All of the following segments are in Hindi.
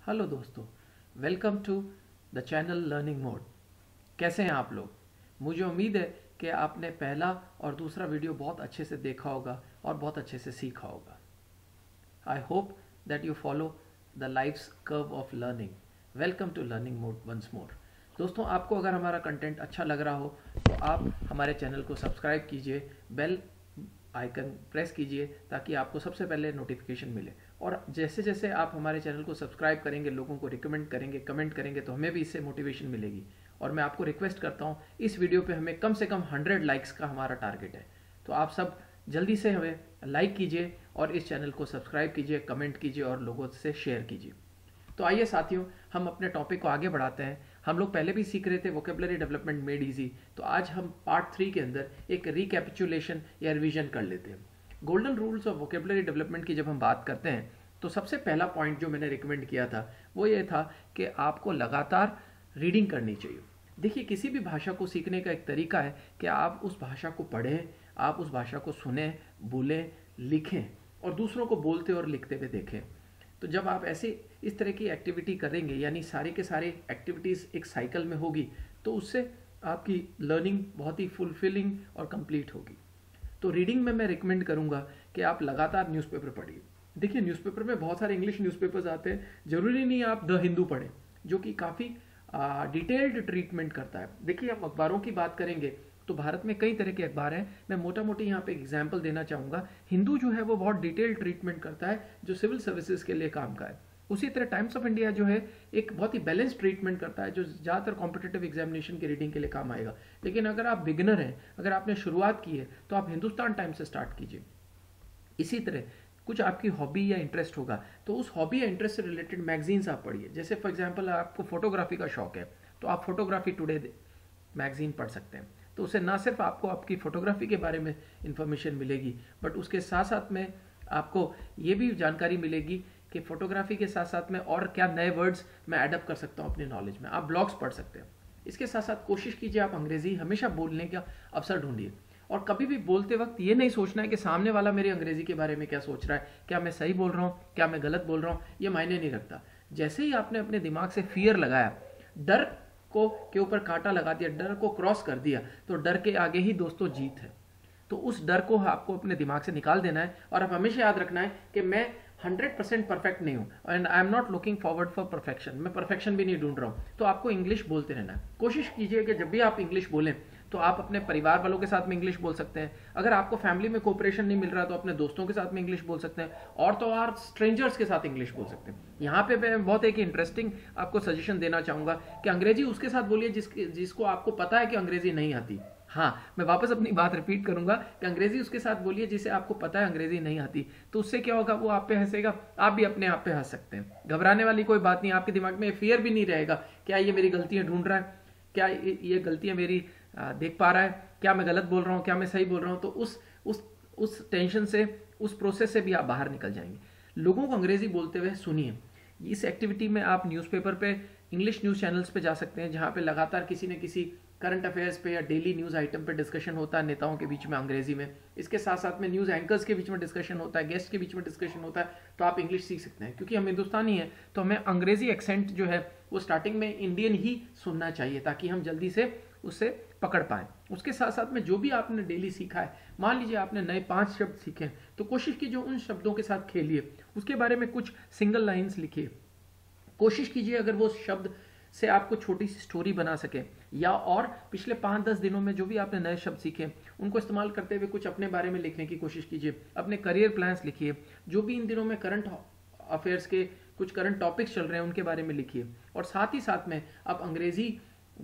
हेलो दोस्तों, welcome to the channel learning mode. कैसे हैं आप लोग? मुझे उम्मीद है कि आपने पहला और दूसरा वीडियो बहुत अच्छे से देखा होगा और बहुत अच्छे से सीखा होगा। I hope that you follow the life's curve of learning. Welcome to learning mode once more. दोस्तों, आपको अगर हमारा कंटेंट अच्छा लग रहा हो तो आप हमारे चैनल को सब्सक्राइब कीजिए, बेल आइकन प्रेस कीजिए ताकि आपको सबसे पहले नोटिफिकेशन मिले। और जैसे जैसे आप हमारे चैनल को सब्सक्राइब करेंगे, लोगों को रिकमेंड करेंगे, कमेंट करेंगे, तो हमें भी इससे मोटिवेशन मिलेगी। और मैं आपको रिक्वेस्ट करता हूँ, इस वीडियो पे हमें कम से कम 100 लाइक्स का हमारा टारगेट है। तो आप सब जल्दी से हमें लाइक कीजिए और इस चैनल को सब्सक्राइब कीजिए, कमेंट कीजिए और लोगों से शेयर कीजिए। तो आइए साथियों, हम अपने टॉपिक को आगे बढ़ाते हैं। हम लोग पहले भी सीख रहे थे वोकेबलरी डेवलपमेंट मेड इजी, तो आज हम पार्ट 3 के अंदर एक रिकैपिचुलेशन या रिवीजन कर लेते हैं। Golden rules of vocabulary development की जब हम बात करते हैं तो सबसे पहला पॉइंट जो मैंने रिकमेंड किया था वो ये था कि आपको लगातार रीडिंग करनी चाहिए। देखिए, किसी भी भाषा को सीखने का एक तरीका है कि आप उस भाषा को पढ़ें, आप उस भाषा को सुने, बोलें, लिखें और दूसरों को बोलते और लिखते हुए देखें। तो जब आप ऐसे इस तरह की एक्टिविटी करेंगे, यानी सारे के सारे एक्टिविटीज़ एक साइकिल में होगी, तो उससे आपकी लर्निंग बहुत ही फुलफिलिंग और कंप्लीट होगी। तो रीडिंग में मैं रिकमेंड करूंगा कि आप लगातार न्यूज़पेपर पढ़िए। देखिए, न्यूज़पेपर में बहुत सारे इंग्लिश न्यूज़पेपर्स आते हैं, जरूरी नहीं आप द हिंदू पढ़ें, जो कि काफ़ी डिटेल्ड ट्रीटमेंट करता है। देखिए, हम अखबारों की बात करेंगे तो भारत में कई तरह के अखबार हैं। मैं मोटा मोटी यहाँ पे एग्जाम्पल देना चाहूँगा। हिंदू जो है वो बहुत डिटेल्ड ट्रीटमेंट करता है, जो सिविल सर्विसेज के लिए काम का है। उसी तरह टाइम्स ऑफ इंडिया जो है एक बहुत ही बैलेंस ट्रीटमेंट करता है, जो ज़्यादातर कॉम्पिटिटिव एग्जामिनेशन की रीडिंग के लिए काम आएगा। लेकिन अगर आप बिगिनर हैं, अगर आपने शुरुआत की है, तो आप हिंदुस्तान टाइम्स से स्टार्ट कीजिए। इसी तरह कुछ आपकी हॉबी या इंटरेस्ट होगा तो उस हॉबी या इंटरेस्ट से रिलेटेड मैगजीन्स आप पढ़िए। जैसे फॉर एग्जांपल आपको फोटोग्राफी का शौक है तो आप फोटोग्राफी टुडे मैगजीन पढ़ सकते हैं। तो उससे ना सिर्फ आपको आपकी फोटोग्राफी के बारे में इंफॉर्मेशन मिलेगी, बट उसके साथ साथ में आपको ये भी जानकारी मिलेगी कि फोटोग्राफी के साथ साथ में और क्या नए वर्ड्स मैं एडअप कर सकता हूँ अपनी नॉलेज में। आप ब्लॉग्स पढ़ सकते हैं। इसके साथ साथ कोशिश कीजिए आप अंग्रेजी हमेशा बोलने का अवसर ढूंढिए। और कभी भी बोलते वक्त ये नहीं सोचना है कि सामने वाला मेरी अंग्रेजी के बारे में क्या सोच रहा है, क्या मैं सही बोल रहा हूँ, क्या मैं गलत बोल रहा हूँ, ये मायने नहीं रखता। जैसे ही आपने अपने दिमाग से फियर लगाया, डर को के ऊपर कांटा लगा दिया, डर को क्रॉस कर दिया, तो डर के आगे ही दोस्तों जीत है। तो उस डर को आपको अपने दिमाग से निकाल देना है और आप हमेशा याद रखना है कि मैं 100% परफेक्ट नहीं हूँ and I am not looking forward for perfection. मैं परफेक्शन भी नहीं ढूंढ रहा हूँ। तो आपको इंग्लिश बोलते रहना है। कोशिश कीजिए कि जब भी आप इंग्लिश बोलें तो आप अपने परिवार वालों के साथ में इंग्लिश बोल सकते हैं। अगर आपको फैमिली में कोऑपरेशन नहीं मिल रहा तो अपने दोस्तों के साथ में इंग्लिश बोल सकते हैं, और तो और स्ट्रेंजर्स के साथ इंग्लिश बोल सकते हैं। यहाँ पे मैं बहुत एक इंटरेस्टिंग आपको सजेशन देना चाहूंगा कि अंग्रेजी उसके साथ बोलिए जिसको आपको पता है कि अंग्रेजी नहीं आती। हाँ, मैं वापस अपनी बात रिपीट करूंगा कि अंग्रेजी उसके साथ बोलिए जिसे आपको पता है अंग्रेजी नहीं आती। तो उससे क्या होगा, वो आप पे हंसेगा, आप भी अपने आप पे हंस सकते हैं। घबराने वाली कोई बात नहीं। आपके दिमाग में फियर भी नहीं रहेगा, क्या ये मेरी गलतियां ढूंढ रहा है, क्या ये गलतियां मेरी देख पा रहा है, क्या मैं गलत बोल रहा हूँ, क्या मैं सही बोल रहा हूँ। तो उस टेंशन से, उस प्रोसेस से भी आप बाहर निकल जाएंगे। लोगों को अंग्रेजी बोलते हुए सुनिए। इस एक्टिविटी में आप न्यूज़पेपर पे, इंग्लिश न्यूज़ चैनल्स पे जा सकते हैं, जहाँ पे लगातार किसी न किसी करंट अफेयर्स पे या डेली न्यूज़ आइटम पे डिस्कशन होता है नेताओं के बीच में अंग्रेजी में। इसके साथ साथ में न्यूज़ एंकर्स के बीच में डिस्कशन होता है, गेस्ट के बीच में डिस्कशन होता है। तो आप इंग्लिश सीख सकते हैं। क्योंकि हम हिंदुस्तानी हैं तो हमें अंग्रेजी एक्सेंट जो है वो स्टार्टिंग में इंडियन ही सुनना चाहिए, ताकि हम जल्दी से उससे पकड़ पाएं। उसके साथ साथ में जो भी आपने डेली सीखा है, मान लीजिए आपने नए 5 शब्द सीखे, तो कोशिश कीजिए उन शब्दों के साथ खेलिए, उसके बारे में कुछ सिंगल लाइन्स लिखिए। कोशिश कीजिए अगर वो शब्द से आपको छोटी सी स्टोरी बना सके, या और पिछले 5-10 दिनों में जो भी आपने नए शब्द सीखे उनको इस्तेमाल करते हुए कुछ अपने बारे में लिखने की कोशिश कीजिए। अपने करियर प्लान्स लिखिए, जो भी इन दिनों में करंट अफेयर्स के कुछ करंट टॉपिक्स चल रहे हैं उनके बारे में लिखिए। और साथ ही साथ में आप अंग्रेजी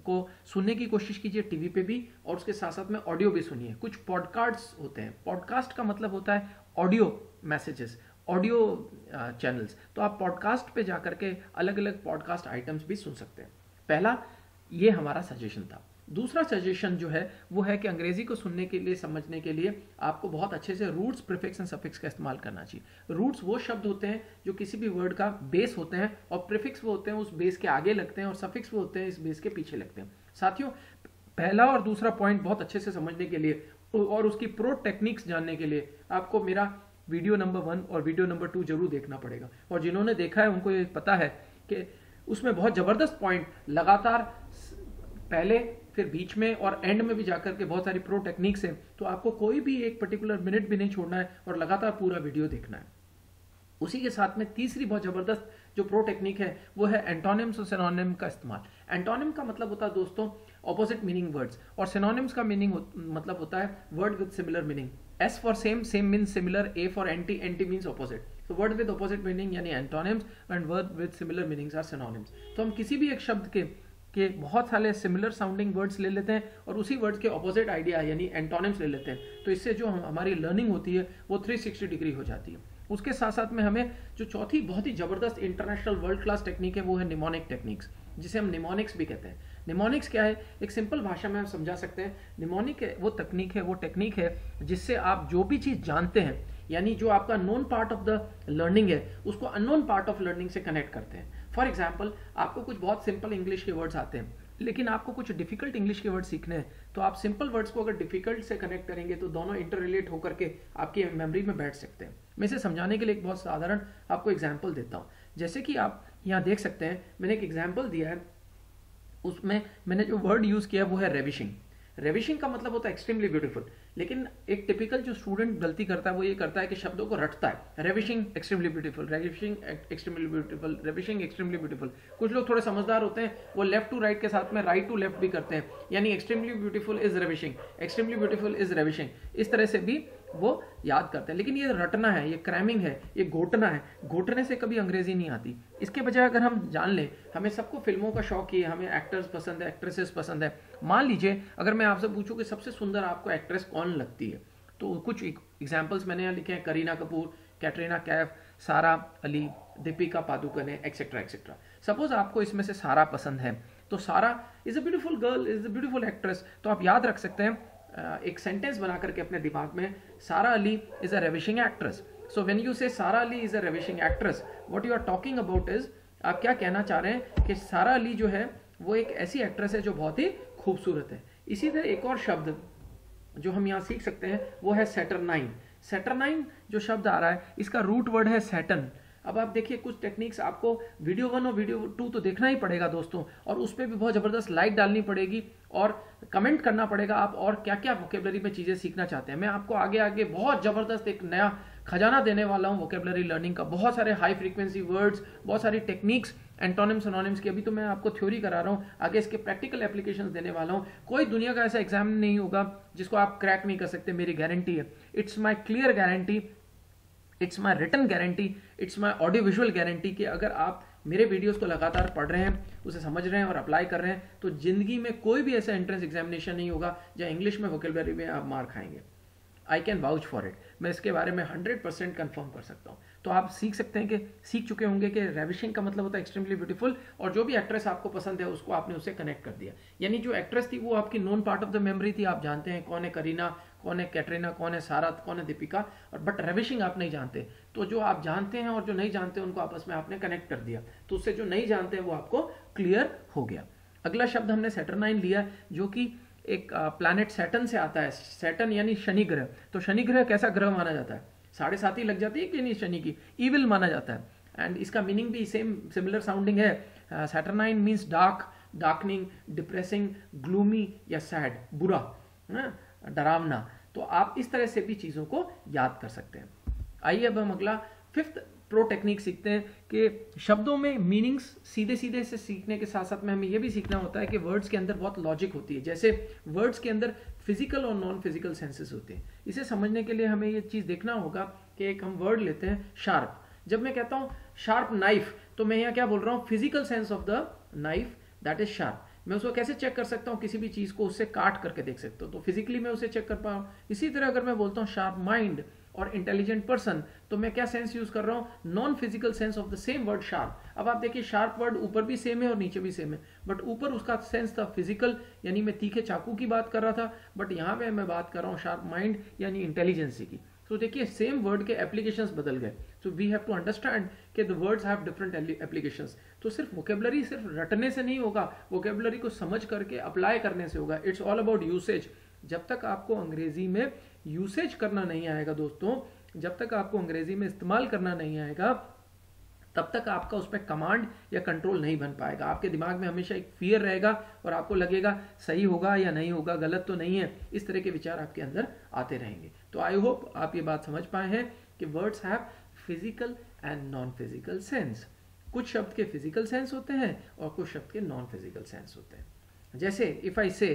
को सुनने की कोशिश कीजिए टीवी पे भी, और उसके साथ साथ में ऑडियो भी सुनिए। कुछ पॉडकास्ट होते हैं, पॉडकास्ट का मतलब होता है ऑडियो मैसेजेस, ऑडियो चैनल्स। तो आप पॉडकास्ट पे जाकर के अलग अलग पॉडकास्ट आइटम्स भी सुन सकते हैं। पहला ये हमारा सजेशन था। दूसरा सजेशन जो है वो है कि अंग्रेजी को सुनने के लिए, समझने के लिए आपको बहुत अच्छे से रूट्स, प्रीफिक्स एंड सफिक्स का इस्तेमाल करना चाहिए। रूट्स वो शब्द होते हैं जो किसी भी वर्ड का बेस होते हैं, और प्रीफिक्स वो होते हैं उस बेस के आगे लगते हैं, और सफिक्स वो होते हैं इस बेस के पीछे लगते हैं। साथियों, पहला और दूसरा पॉइंट बहुत अच्छे से समझने के लिए और उसकी प्रो टेक्निक्स जानने के लिए आपको मेरा वीडियो नंबर 1 और वीडियो नंबर 2 जरूर देखना पड़ेगा। और जिन्होंने देखा है उनको ये पता है कि उसमें बहुत ज़बरदस्त पॉइंट लगातार पहले फिर बीच में और एंड में भी जाकर के बहुत सारी प्रो टेक्निक्स हैं, तो आपको कोई भी एक पर्टिकुलर मिनट भी नहीं छोड़ना है और लगातार पूरा वीडियो देखना है। उसी के साथ में तीसरी बहुत जबरदस्त जो प्रो टेक्निक है वो है एंटोनिम्स और सिनोनिम का इस्तेमाल। एंटोनिम का मतलब होता है दोस्तों ऑपोजिट मीनिंग वर्ड्स, और सिनोनिम्स का मतलब होता है word with similar meaning. S for same, same means similar, A for anti, anti means opposite. तो वर्ड विद ऑपोजिट मीनिंग यानी antonyms and word with similar meanings are synonyms. तो हम किसी भी एक शब्द के बहुत सारे सिमिलर साउंडिंग वर्ड्स ले लेते हैं और उसी वर्ड्स के ऑपोजिट आइडिया यानी एंटोनिम्स ले लेते हैं, तो इससे जो हमारी लर्निंग होती है वो 360 डिग्री हो जाती है। उसके साथ साथ में हमें जो चौथी बहुत ही जबरदस्त इंटरनेशनल वर्ल्ड क्लास टेक्निक है वो है निमोनिक टेक्निक्स, जिसे हम निमोनिक्स भी कहते हैं। निमोनिक्स क्या है, एक सिंपल भाषा में हम समझा सकते हैं। निमोनिक वो टेक्निक है जिससे आप जो भी चीज़ जानते हैं, यानी जो आपका known part of the learning है, उसको अननोन पार्ट ऑफ लर्निंग से कनेक्ट करते हैं। फॉर एग्जाम्पल, आपको कुछ बहुत सिंपल इंग्लिश के वर्ड्स आते हैं, लेकिन आपको कुछ डिफिकल्ट इंग्लिश के वर्ड सीखने हैं, तो आप सिंपल वर्ड्स को अगर डिफिकल्ट से कनेक्ट करेंगे तो दोनों इंटर रिलेट होकर के आपकी मेमोरी में बैठ सकते हैं। मैं इसे समझाने के लिए एक बहुत साधारण आपको एग्जाम्पल देता हूँ। जैसे कि आप यहाँ देख सकते हैं, मैंने एक एग्जाम्पल दिया है, उसमें मैंने जो वर्ड यूज़ किया वो है रेविशिंग। रेविशिंग का मतलब होता है एक्सट्रीमली ब्यूटीफुल, लेकिन एक टिपिकल जो स्टूडेंट गलती करता है वो ये करता है कि शब्दों को रटता है। Ravishing extremely beautiful, ravishing extremely beautiful, ravishing extremely beautiful. कुछ लोग थोड़े समझदार होते हैं, वो लेफ्ट टू राइट के साथ में राइट टू लेफ्ट भी करते हैं, यानी extremely beautiful is ravishing, extremely beautiful is ravishing, इस तरह से भी वो याद करते हैं। लेकिन ये रटना है, ये क्रैमिंग है, ये घोटना है। घोटने से कभी अंग्रेजी नहीं आती। इसके बजाय अगर हम जान लें, हमें सबको फिल्मों का शौक ही है, हमें एक्टर्स पसंद है, एक्ट्रेसेस पसंद है। मान लीजिए अगर मैं आपसे पूछूं कि सबसे सुंदर आपको एक्ट्रेस कौन लगती है, तो कुछ एग्जाम्पल्स मैंने यहाँ लिखे हैं, करीना कपूर, कैटरीना कैफ, सारा Ali, Deepika Padukone, etcetera etcetera. Suppose आपको इसमें से सारा पसंद है, तो सारा is a beautiful girl, is a beautiful actress. तो आप याद रख सकते हैं एक सेंटेंस बना करके अपने दिमाग में, Sara Ali is a ravishing actress. So when you say Sara Ali is a ravishing actress, what you are talking about is, आप क्या कहना चाह रहे हैं कि सारा अली जो है वो एक ऐसी एक्ट्रेस है जो बहुत ही खूबसूरत है। इसी तरह एक और शब्द जो हम यहाँ सीख सकते हैं वो है सैटरनाइन। सैटरनाइन जो शब्द आ रहा है, इसका रूट वर्ड है सैटर्न। अब आप देखिए, कुछ टेक्निक्स आपको वीडियो 1 और वीडियो 2 तो देखना ही पड़ेगा दोस्तों, और उस पर भी बहुत ज़बरदस्त लाइक डालनी पड़ेगी और कमेंट करना पड़ेगा आप और क्या क्या वोकेबलरी में चीज़ें सीखना चाहते हैं। मैं आपको आगे आगे बहुत ज़बरदस्त एक नया खजाना देने वाला हूँ वोकेबलरी लर्निंग का। बहुत सारे हाई फ्रीक्वेंसी वर्ड्स, बहुत सारी टेक्निक्स, एंटोनिम्स सिनोनिम्स की। अभी तो मैं आपको थ्योरी करा रहा हूँ, आगे इसके प्रैक्टिकल एप्लीकेशंस देने वाला हूँ। कोई दुनिया का ऐसा एग्जाम नहीं होगा जिसको आप क्रैक नहीं कर सकते, मेरी गारंटी है। It's my clear guarantee, it's my written guarantee, it's my audio visual guarantee कि अगर आप मेरे वीडियोस को लगातार पढ़ रहे हैं, उसे समझ रहे हैं और अप्लाई कर रहे हैं, तो जिंदगी में कोई भी ऐसा एंट्रेंस एग्जामिनेशन नहीं होगा जहाँ इंग्लिश में वोकेबलरी में आप मार खाएंगे। I can vouch for it, मैं इसके बारे में 100% कन्फर्म कर सकता हूँ। तो आप सीख सकते हैं कि सीख चुके होंगे कि रेविशिंग का मतलब होता है एक्सट्रीमली ब्यूटीफुल, और जो भी एक्ट्रेस आपको पसंद है उसको आपने उससे कनेक्ट कर दिया। यानी जो एक्ट्रेस थी वो आपकी known part of the memory थी, आप जानते हैं कौन है करीना, कौन है कैटरीना, कौन है सारा, कौन है दीपिका, और बट रेविशिंग आप नहीं जानते। तो जो आप जानते हैं और जो नहीं जानते उनको आपस में आपने कनेक्ट कर दिया, तो उससे जो नहीं जानते हैं वो आपको क्लियर हो गया। अगला शब्द हमने सैटरनाइन लिया, जो कि एक प्लैनेट सैटर्न से आता है। सैटर्न यानी शनि ग्रह। तो शनि ग्रह कैसा ग्रह माना जाता है? 7.5 लग जाती है कि नहीं शनि की, ईविल माना जाता है। एंड इसका मीनिंग भी सिमिलर साउंडिंग है। Saturnine means dark, darkening, depressing, gloomy या सैड, बुरा, डरावना। तो आप इस तरह से भी चीज़ों को याद कर सकते हैं। आइए अब हम अगला 5th प्रो टेक्निक सीखते हैं कि शब्दों में मीनिंग्स सीधे सीधे से सीखने के साथ साथ में हमें यह भी सीखना होता है कि वर्ड्स के अंदर बहुत लॉजिक होती है। जैसे वर्ड्स के अंदर फिजिकल और नॉन फिजिकल सेंसेस होते हैं। इसे समझने के लिए हमें ये चीज़ देखना होगा कि एक हम वर्ड लेते हैं शार्प। जब मैं कहता हूँ शार्प नाइफ, तो मैं यहाँ क्या बोल रहा हूँ? Physical sense of the knife, that is sharp. मैं उसको कैसे चेक कर सकता हूँ? किसी भी चीज़ को उससे काट करके देख सकता हूँ, तो फिजिकली मैं उसे चेक कर पा रहा हूँ। इसी तरह अगर मैं बोलता हूँ शार्प माइंड और इंटेलिजेंट पर्सन, तो मैं क्या सेंस यूज कर रहा हूँ? Non physical sense of the same word sharp. अब आप देखिए, शार्प वर्ड ऊपर भी सेम है और नीचे भी सेम है, बट ऊपर उसका सेंस था फिजिकल, यानी मैं तीखे चाकू की बात कर रहा था, बट यहाँ पे मैं बात कर रहा हूँ शार्प माइंड यानी इंटेलिजेंसी की। तो देखिए, सेम वर्ड के एप्लीकेशंस बदल गए। So we have to understand कि the words have different applications. तो सिर्फ वोकेबलरी सिर्फ रटने से नहीं होगा, वोकेबलरी को समझ करके अप्लाई करने से होगा। It's all about usage. जब तक आपको अंग्रेजी में यूसेज करना नहीं आएगा दोस्तों, जब तक आपको अंग्रेजी में इस्तेमाल करना नहीं आएगा, तब तक आपका उस पर कमांड या कंट्रोल नहीं बन पाएगा। आपके दिमाग में हमेशा एक फियर रहेगा और आपको लगेगा सही होगा या नहीं होगा, गलत तो नहीं है, इस तरह के विचार आपके अंदर आते रहेंगे। तो आई होप आप ये बात समझ पाए हैं कि words have physical and non physical sense. कुछ शब्द के फिजिकल सेंस होते हैं और कुछ शब्द के नॉन फिजिकल सेंस होते हैं। जैसे if I say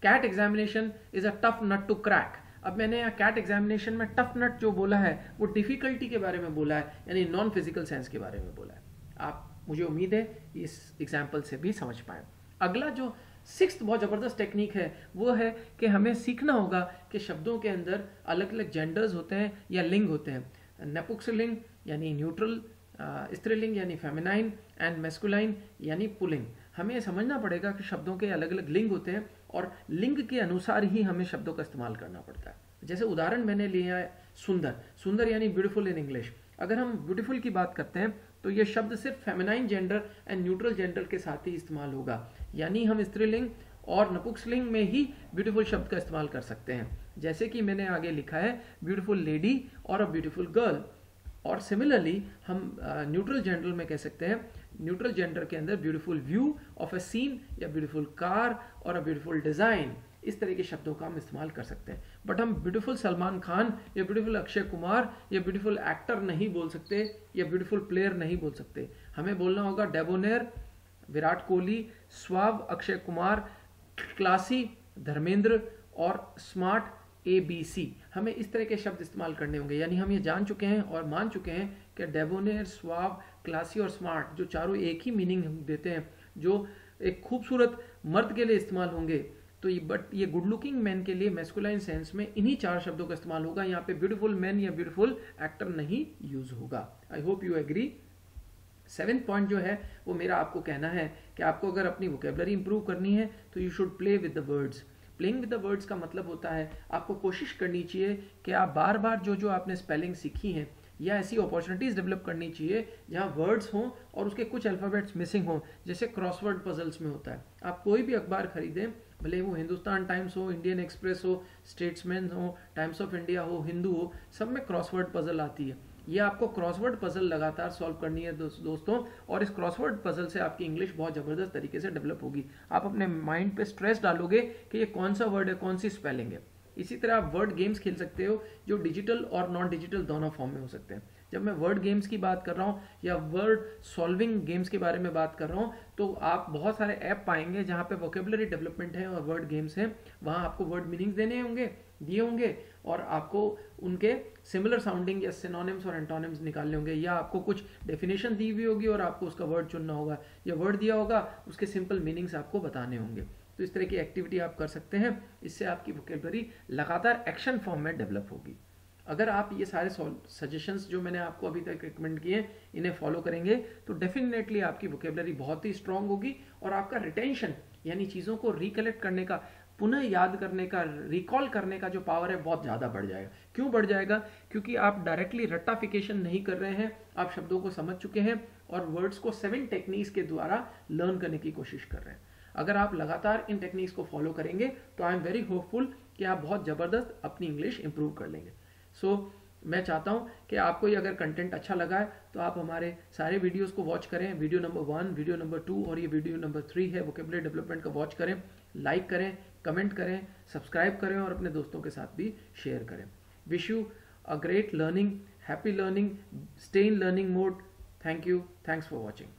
CAT examination is a tough nut to crack. अब मैंने यहाँ कैट एग्जामिनेशन में टफ नट जो बोला है वो डिफिकल्टी के बारे में बोला है, यानी नॉन फिजिकल सेंस के बारे में बोला है। आप, मुझे उम्मीद है इस एग्जाम्पल से भी समझ पाए। अगला जो सिक्स्थ बहुत ज़बरदस्त टेक्निक है वो है कि हमें सीखना होगा कि शब्दों के अंदर अलग अलग जेंडर्स होते हैं या लिंग होते हैं। नपुंसकलिंग यानी न्यूट्रल, स्त्रीलिंग यानी फेमिनाइन, एंड मैस्कुलाइन यानी पुलिंग। हमें समझना पड़ेगा कि शब्दों के अलग अलग लिंग होते हैं और लिंग के अनुसार ही हमें शब्दों का इस्तेमाल करना पड़ता है। जैसे उदाहरण मैंने लिया है सुंदर। सुंदर यानी ब्यूटीफुल इन इंग्लिश। अगर हम ब्यूटीफुल की बात करते हैं तो ये शब्द सिर्फ feminine gender and neutral gender के साथ ही इस्तेमाल होगा, यानी हम स्त्रीलिंग और नपुंसकलिंग में ही ब्यूटीफुल शब्द का इस्तेमाल कर सकते हैं। जैसे कि मैंने आगे लिखा है ब्यूटीफुल लेडी और अ ब्यूटीफुल गर्ल। और सिमिलरली हम न्यूट्रल जेंडर में कह सकते हैं, न्यूट्रल जेंडर के अंदर beautiful view of a scene या ब्यूटीफुल कार और अ ब्यूटीफुल डिजाइन, इस तरह के शब्दों का हम इस्तेमाल कर सकते हैं। बट हम ब्यूटीफुल सलमान खान या ब्यूटीफुल अक्षय कुमार या ब्यूटीफुल एक्टर नहीं बोल सकते या ब्यूटीफुल प्लेयर नहीं बोल सकते। हमें बोलना होगा डेबोनेर विराट कोहली, स्वाव अक्षय कुमार, क्लासी धर्मेंद्र और स्मार्ट ABC। हमें इस तरह के शब्द इस्तेमाल करने होंगे, यानी हम ये जान चुके हैं और मान चुके हैं कि डेबोनेर, स्वाव, क्लासी और स्मार्ट जो चारों एक ही मीनिंग देते हैं, जो एक खूबसूरत मर्द के लिए इस्तेमाल होंगे। तो ये गुड लुकिंग मैन के लिए मैस्कुलाइन सेंस में इन्हीं चार शब्दों का इस्तेमाल होगा। यहाँ पे ब्यूटीफुल मैन या ब्यूटीफुल एक्टर नहीं यूज होगा। I hope you agree. 7th point जो है वो मेरा आपको कहना है कि आपको अगर अपनी वोकेबलरी इंप्रूव करनी है तो you should play with the words. Playing with the words का मतलब होता है आपको कोशिश करनी चाहिए कि आप बार बार जो आपने स्पेलिंग सीखी हैं या ऐसी अपॉर्चुनिटीज डेवलप करनी चाहिए जहां वर्ड्स हों और उसके कुछ अल्फ़ाबेट्स मिसिंग हों, जैसे क्रॉसवर्ड पजल्स में होता है। आप कोई भी अखबार खरीदें, भले वो हिंदुस्तान टाइम्स हो, इंडियन एक्सप्रेस हो, स्टेट्समैन हो, टाइम्स ऑफ इंडिया हो, हिंदू हो, सब में क्रॉसवर्ड पजल आती है। ये आपको क्रॉसवर्ड पजल लगातार सॉल्व करनी है दोस्तों, और इस क्रॉसवर्ड पजल से आपकी इंग्लिश बहुत ज़बरदस्त तरीके से डेवलप होगी। आप अपने माइंड पे स्ट्रेस डालोगे कि ये कौन सा वर्ड है, कौन सी स्पेलिंग है। इसी तरह आप वर्ड गेम्स खेल सकते हो जो डिजिटल और नॉन डिजिटल दोनों फॉर्म में हो सकते हैं। जब मैं वर्ड गेम्स की बात कर रहा हूँ या वर्ड सॉल्विंग गेम्स के बारे में बात कर रहा हूँ, तो आप बहुत सारे ऐप पाएंगे जहाँ पे वोकेबलरी डेवलपमेंट है और वर्ड गेम्स हैं। वहाँ आपको वर्ड मीनिंग्स दिए होंगे और आपको उनके सिमिलर साउंडिंग या सिनोनिम्स और एंटोनिम्स निकालने होंगे, या आपको कुछ डेफिनेशन दी हुई होगी और आपको उसका वर्ड चुनना होगा, या वर्ड दिया होगा उसके सिंपल मीनिंग्स आपको बताने होंगे। तो इस तरह की एक्टिविटी आप कर सकते हैं। इससे आपकी वोकेबलरी लगातार एक्शन फॉर्म में डेवलप होगी। अगर आप ये सारे सजेशंस जो मैंने आपको अभी तक रिकमेंड किए इन्हें फॉलो करेंगे तो डेफिनेटली आपकी वोकेबलरी बहुत ही स्ट्रांग होगी और आपका रिटेंशन यानी चीज़ों को रिकलेक्ट करने का, पुनः याद करने का, रिकॉल करने का जो पावर है बहुत ज़्यादा बढ़ जाएगा। क्यों बढ़ जाएगा? क्योंकि आप डायरेक्टली रट्टाफिकेशन नहीं कर रहे हैं, आप शब्दों को समझ चुके हैं और वर्ड्स को 7 टेक्निक्स के द्वारा लर्न करने की कोशिश कर रहे हैं। अगर आप लगातार इन टेक्निक्स को फॉलो करेंगे तो आई एम वेरी होपफुल कि आप बहुत ज़बरदस्त अपनी इंग्लिश इंप्रूव कर लेंगे। मैं चाहता हूं कि आपको ये अगर कंटेंट अच्छा लगा है तो आप हमारे सारे वीडियोस को वॉच करें। वीडियो नंबर 1, वीडियो नंबर 2 और ये वीडियो नंबर 3 है वोकेबलरी डेवलपमेंट का, वॉच करें, लाइक करें, कमेंट करें, सब्सक्राइब करें और अपने दोस्तों के साथ भी शेयर करें। Wish you a great learning, happy learning, stay in learning mode. Thank you, thanks for watching.